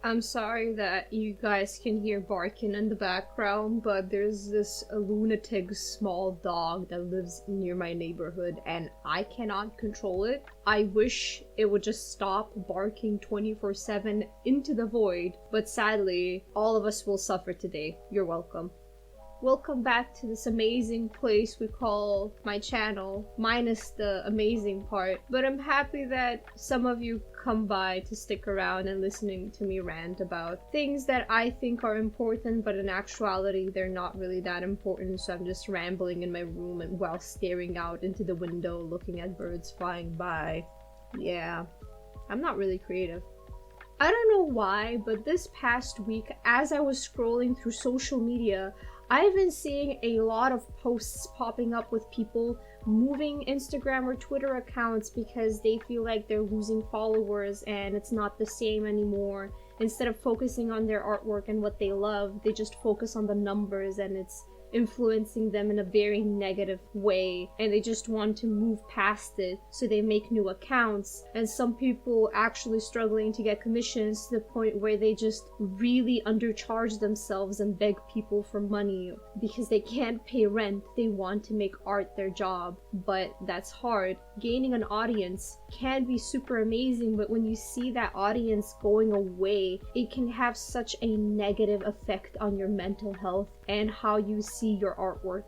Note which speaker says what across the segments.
Speaker 1: I'm sorry that you guys can hear barking in the background, but there's this lunatic small dog that lives near my neighborhood and I cannot control it. I wish it would just stop barking 24/7 into the void, but sadly, all of us will suffer today. You're welcome. Welcome back to this amazing place we call my channel, minus the amazing part. But I'm happy that some of you come by to stick around and listening to me rant about things that I think are important, but in actuality they're not really that important, so I'm just rambling in my room and while staring out into the window looking at birds flying by. Yeah, I'm not really creative. I don't know why, but this past week as I was scrolling through social media, I've been seeing a lot of posts popping up with people moving Instagram or Twitter accounts because they feel like they're losing followers and it's not the same anymore. Instead of focusing on their artwork and what they love, they just focus on the numbers and it's influencing them in a very negative way, and they just want to move past it, so they make new accounts. And some people actually struggling to get commissions to the point where they just really undercharge themselves and beg people for money because they can't pay rent. They want to make art their job, but that's hard. Gaining an audience can be super amazing, but when you see that audience going away, it can have such a negative effect on your mental health and how you see your artwork.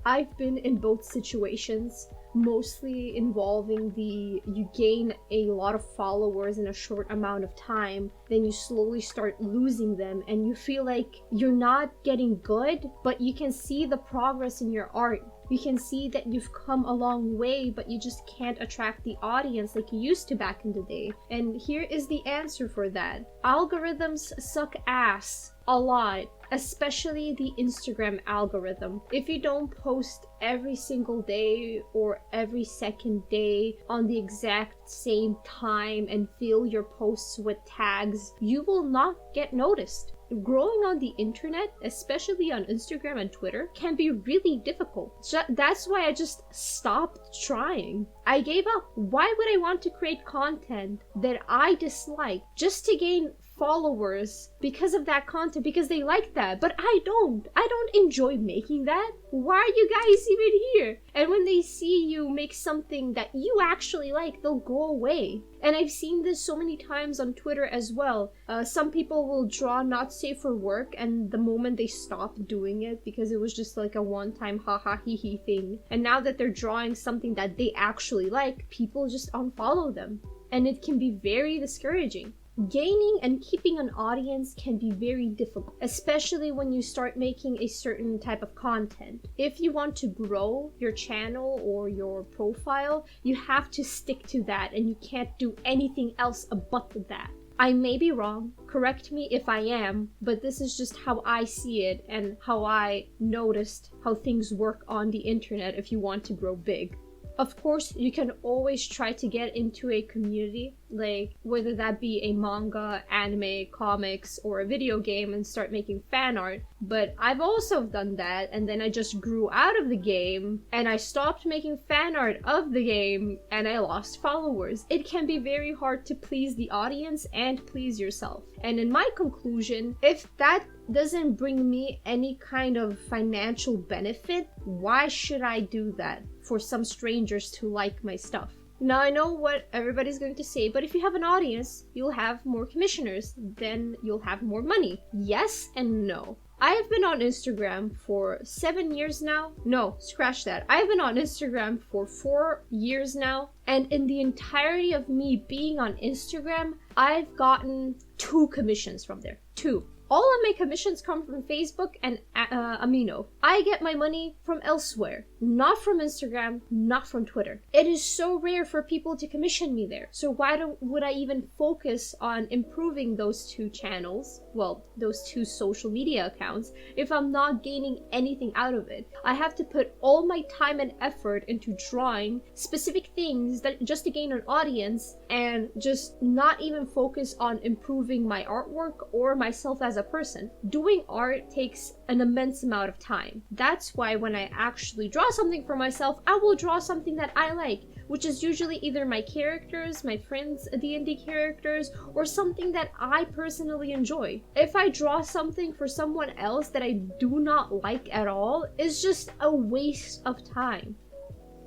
Speaker 1: I've been in both situations, mostly involving you gain a lot of followers in a short amount of time, then you slowly start losing them and you feel like you're not getting good, but you can see the progress in your art. You can see that you've come a long way, but you just can't attract the audience like you used to back in the day. And here is the answer for that. Algorithms suck ass a lot, especially the Instagram algorithm. If you don't post every single day or every second day on the exact same time and fill your posts with tags, you will not get noticed. Growing on the internet, especially on Instagram and Twitter, can be really difficult. That's why I just stopped trying. I gave up. Why would I want to create content that I dislike just to gain followers because of that content, because they like that? But I don't enjoy making that. Why are you guys even here? And when they see you make something that you actually like, they'll go away. And I've seen this so many times on Twitter as well. Some people will draw not safe for work, and the moment they stop doing it because it was just like a one-time haha hee hee thing, and now that they're drawing something that they actually like, people just unfollow them. And it can be very discouraging. Gaining and keeping an audience can be very difficult, especially when you start making a certain type of content. If you want to grow your channel or your profile, you have to stick to that and you can't do anything else but that. I may be wrong, correct me if I am, but this is just how I see it and how I noticed how things work on the internet if you want to grow big. Of course, you can always try to get into a community, like whether that be a manga, anime, comics, or a video game, and start making fan art. But I've also done that, and then I just grew out of the game, and I stopped making fan art of the game, and I lost followers. It can be very hard to please the audience and please yourself. And in my conclusion, if that doesn't bring me any kind of financial benefit, why should I do that for some strangers to like my stuff? Now I know what everybody's going to say, but if you have an audience, you'll have more commissioners, then you'll have more money. Yes and no. I have been on Instagram for 7 years now. No, scratch that. I've been on Instagram for 4 years now, and in the entirety of me being on Instagram, I've gotten 2 commissions from there. 2. All of my commissions come from Facebook and Amino. I get my money from elsewhere, not from Instagram, not from Twitter. It is so rare for people to commission me there. So why would I even focus on improving those 2 channels, well, those 2 social media accounts, if I'm not gaining anything out of it? I have to put all my time and effort into drawing specific things that just to gain an audience and just not even focus on improving my artwork or myself as a person. Doing art takes an immense amount of time. That's why when I actually draw something for myself, I will draw something that I like, which is usually either my characters, my friends' D&D characters, or something that I personally enjoy. If I draw something for someone else that I do not like at all, it's just a waste of time.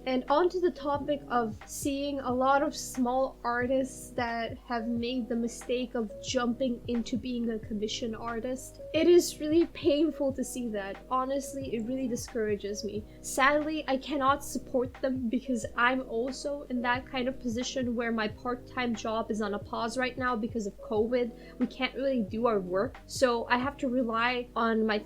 Speaker 1: And onto the topic of seeing a lot of small artists that have made the mistake of jumping into being a commission artist. It is really painful to see that. Honestly, it really discourages me. Sadly, I cannot support them because I'm also in that kind of position where my part-time job is on a pause right now because of COVID. We can't really do our work, so I have to rely on my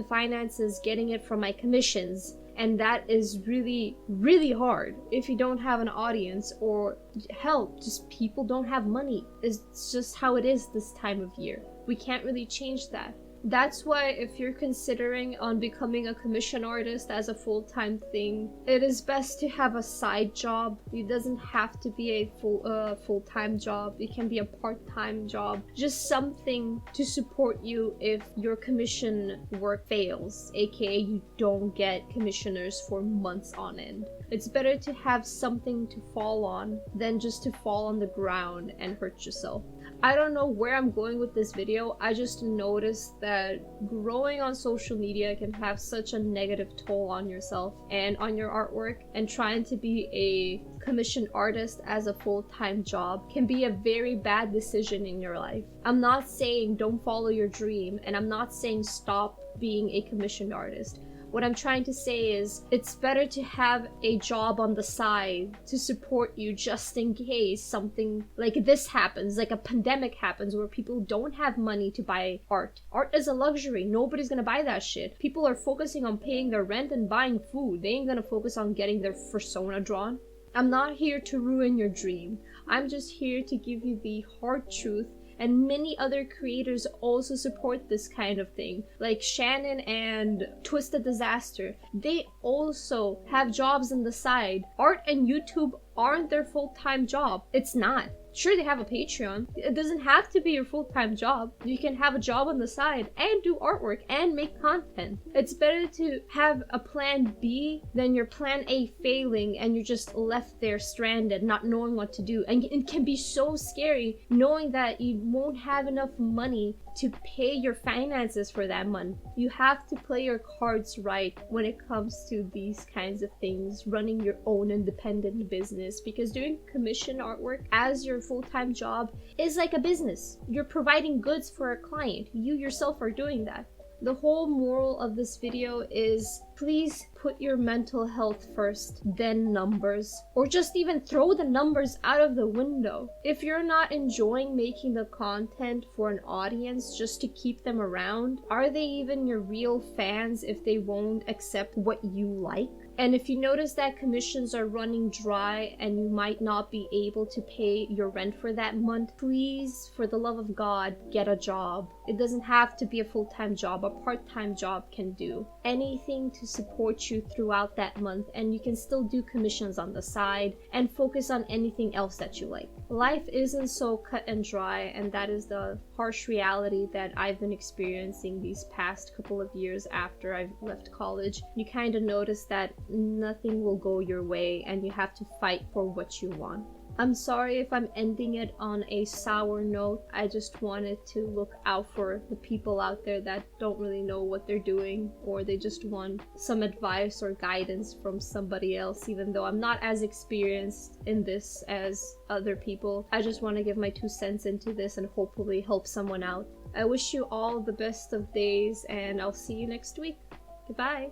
Speaker 1: finances, getting it from my commissions. And that is really, really hard if you don't have an audience or help. Just people don't have money. It's just how it is this time of year. We can't really change that. That's why if you're considering on becoming a commission artist as a full-time thing, it is best to have a side job. It doesn't have to be a full-time job. It can be a part-time job. Just something to support you if your commission work fails, aka you don't get commissioners for months on end. It's better to have something to fall on than just to fall on the ground and hurt yourself. I don't know where I'm going with this video. I just noticed that growing on social media can have such a negative toll on yourself and on your artwork, and trying to be a commissioned artist as a full-time job can be a very bad decision in your life. I'm not saying don't follow your dream, and I'm not saying stop being a commissioned artist. What I'm trying to say is it's better to have a job on the side to support you just in case something like this happens, like a pandemic happens where people don't have money to buy art. Art is a luxury. Nobody's gonna buy that shit. People are focusing on paying their rent and buying food. They ain't gonna focus on getting their persona drawn. I'm not here to ruin your dream. I'm just here to give you the hard truth. And many other creators also support this kind of thing, like Shannon and Twisted Disaster. They also have jobs on the side. Art and YouTube aren't their full-time job. It's not. Sure, they have a Patreon. It doesn't have to be your full-time job. You can have a job on the side and do artwork and make content. It's better to have a plan B than your plan A failing and you're just left there stranded, not knowing what to do. And it can be so scary knowing that you won't have enough money to pay your finances for that month. You have to play your cards right when it comes to these kinds of things, running your own independent business, because doing commission artwork as your full-time job is like a business. You're providing goods for a client. You yourself are doing that. The whole moral of this video is please put your mental health first, then numbers. Or just even throw the numbers out of the window. If you're not enjoying making the content for an audience just to keep them around, are they even your real fans if they won't accept what you like? And if you notice that commissions are running dry and you might not be able to pay your rent for that month, please, for the love of God, get a job. It doesn't have to be a full-time job. A part-time job can do. Anything to support you throughout that month, and you can still do commissions on the side and focus on anything else that you like. Life isn't so cut and dry, and that is the harsh reality that I've been experiencing these past couple of years after I've left college. You kind of notice that nothing will go your way and you have to fight for what you want. I'm sorry if I'm ending it on a sour note. I just wanted to look out for the people out there that don't really know what they're doing, or they just want some advice or guidance from somebody else, even though I'm not as experienced in this as other people. I just want to give my 2 cents into this and hopefully help someone out. I wish you all the best of days, and I'll see you next week. Goodbye.